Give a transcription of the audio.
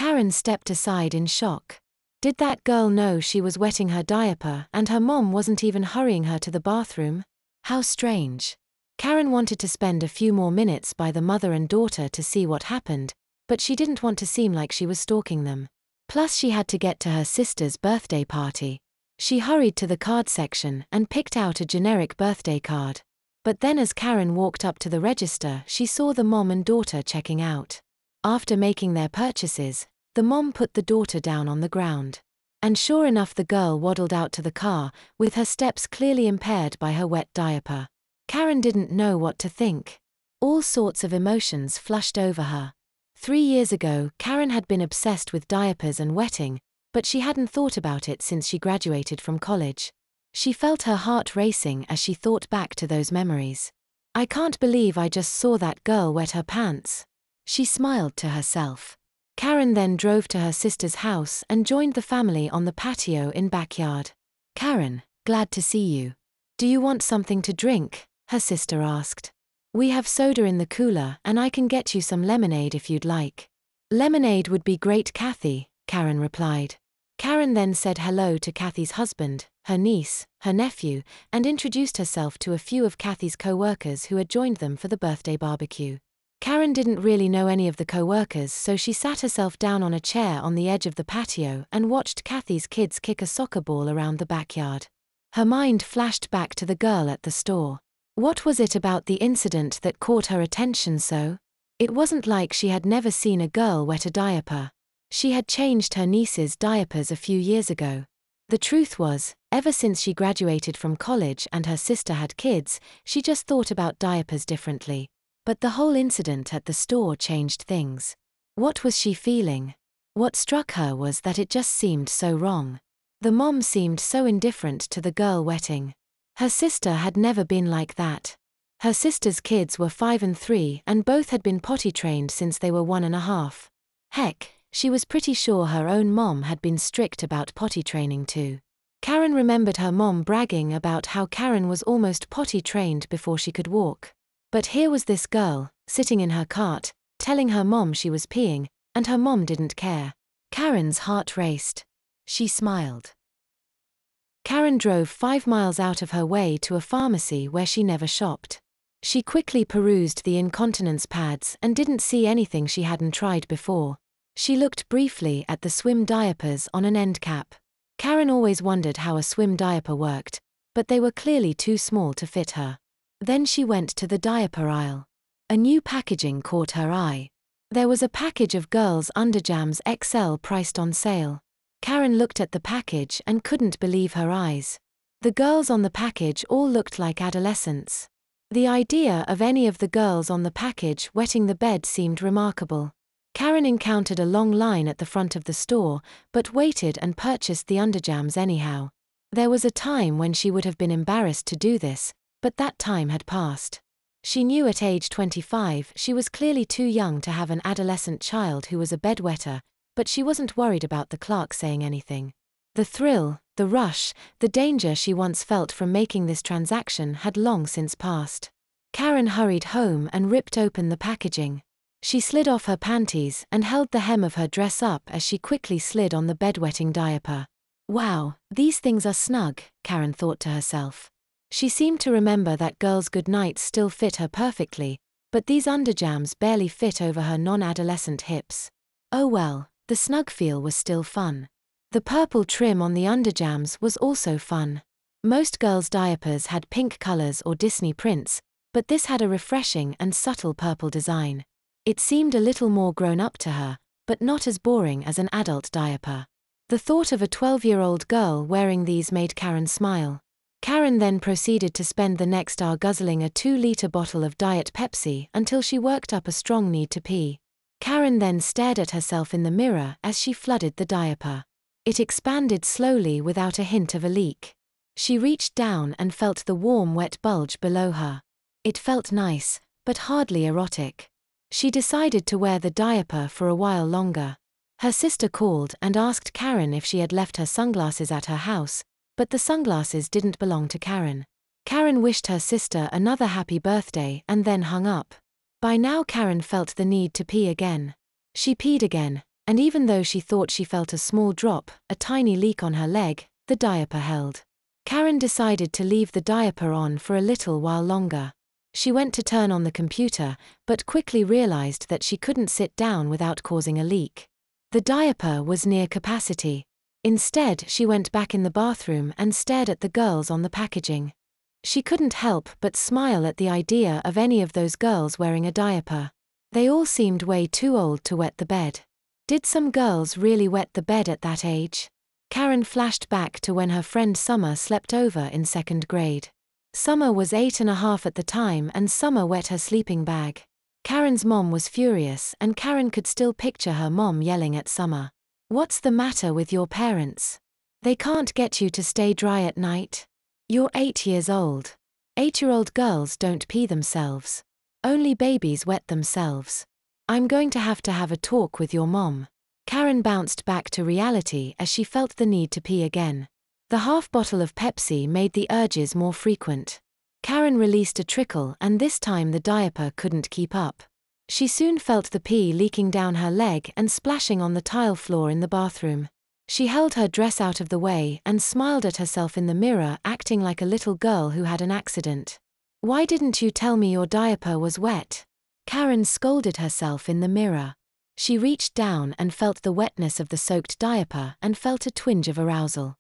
Karen stepped aside in shock. Did that girl know she was wetting her diaper and her mom wasn't even hurrying her to the bathroom? How strange. Karen wanted to spend a few more minutes by the mother and daughter to see what happened, but she didn't want to seem like she was stalking them. Plus she had to get to her sister's birthday party. She hurried to the card section and picked out a generic birthday card. But then as Karen walked up to the register, she saw the mom and daughter checking out. After making their purchases, the mom put the daughter down on the ground. And sure enough, the girl waddled out to the car, with her steps clearly impaired by her wet diaper. Karen didn't know what to think. All sorts of emotions flushed over her. 3 years ago, Karen had been obsessed with diapers and wetting, but she hadn't thought about it since she graduated from college. She felt her heart racing as she thought back to those memories. I can't believe I just saw that girl wet her pants. She smiled to herself. Karen then drove to her sister's house and joined the family on the patio in backyard. Karen, glad to see you. Do you want something to drink? Her sister asked. We have soda in the cooler and I can get you some lemonade if you'd like. Lemonade would be great, Kathy, Karen replied. Karen then said hello to Kathy's husband, her niece, her nephew, and introduced herself to a few of Kathy's co-workers who had joined them for the birthday barbecue. Karen didn't really know any of the co-workers, so she sat herself down on a chair on the edge of the patio and watched Kathy's kids kick a soccer ball around the backyard. Her mind flashed back to the girl at the store. What was it about the incident that caught her attention so? It wasn't like she had never seen a girl wet a diaper. She had changed her niece's diapers a few years ago. The truth was, ever since she graduated from college and her sister had kids, she just thought about diapers differently. But the whole incident at the store changed things. What was she feeling? What struck her was that it just seemed so wrong. The mom seemed so indifferent to the girl wetting. Her sister had never been like that. Her sister's kids were 5 and 3 and both had been potty trained since they were 1.5. Heck, she was pretty sure her own mom had been strict about potty training too. Karen remembered her mom bragging about how Karen was almost potty trained before she could walk. But here was this girl, sitting in her cart, telling her mom she was peeing, and her mom didn't care. Karen's heart raced. She smiled. Karen drove 5 miles out of her way to a pharmacy where she never shopped. She quickly perused the incontinence pads and didn't see anything she hadn't tried before. She looked briefly at the swim diapers on an end cap. Karen always wondered how a swim diaper worked, but they were clearly too small to fit her. Then she went to the diaper aisle. A new packaging caught her eye. There was a package of girls' underjams XL priced on sale. Karen looked at the package and couldn't believe her eyes. The girls on the package all looked like adolescents. The idea of any of the girls on the package wetting the bed seemed remarkable. Karen encountered a long line at the front of the store, but waited and purchased the underjams anyhow. There was a time when she would have been embarrassed to do this, but that time had passed. She knew at age 25 she was clearly too young to have an adolescent child who was a bedwetter, but she wasn't worried about the clerk saying anything. The thrill, the rush, the danger she once felt from making this transaction had long since passed. Karen hurried home and ripped open the packaging. She slid off her panties and held the hem of her dress up as she quickly slid on the bedwetting diaper. Wow, these things are snug, Karen thought to herself. She seemed to remember that girls' goodnights still fit her perfectly, but these underjams barely fit over her non-adolescent hips. Oh well, the snug feel was still fun. The purple trim on the underjams was also fun. Most girls' diapers had pink colors or Disney prints, but this had a refreshing and subtle purple design. It seemed a little more grown up to her, but not as boring as an adult diaper. The thought of a 12-year-old girl wearing these made Karen smile. Karen then proceeded to spend the next hour guzzling a 2-liter bottle of Diet Pepsi until she worked up a strong need to pee. Karen then stared at herself in the mirror as she flooded the diaper. It expanded slowly without a hint of a leak. She reached down and felt the warm wet bulge below her. It felt nice, but hardly erotic. She decided to wear the diaper for a while longer. Her sister called and asked Karen if she had left her sunglasses at her house, but the sunglasses didn't belong to Karen. Karen wished her sister another happy birthday and then hung up. By now Karen felt the need to pee again. She peed again, And even though she thought she felt a small drop, a tiny leak on her leg, the diaper held. Karen decided to leave the diaper on for a little while longer. She went to turn on the computer, but quickly realized that she couldn't sit down without causing a leak. The diaper was near capacity. Instead, she went back in the bathroom and stared at the girls on the packaging. She couldn't help but smile at the idea of any of those girls wearing a diaper. They all seemed way too old to wet the bed. Did some girls really wet the bed at that age? Karen flashed back to when her friend Summer slept over in 2nd grade. Summer was 8.5 at the time and Summer wet her sleeping bag. Karen's mom was furious and Karen could still picture her mom yelling at Summer. "What's the matter with your parents? They can't get you to stay dry at night? You're 8 years old. 8-year-old girls don't pee themselves. Only babies wet themselves. I'm going to have a talk with your mom." Karen bounced back to reality as she felt the need to pee again. The half bottle of Pepsi made the urges more frequent. Karen released a trickle and this time the diaper couldn't keep up. She soon felt the pee leaking down her leg and splashing on the tile floor in the bathroom. She held her dress out of the way and smiled at herself in the mirror, acting like a little girl who had an accident. "Why didn't you tell me your diaper was wet?" Karen scolded herself in the mirror. She reached down and felt the wetness of the soaked diaper and felt a twinge of arousal.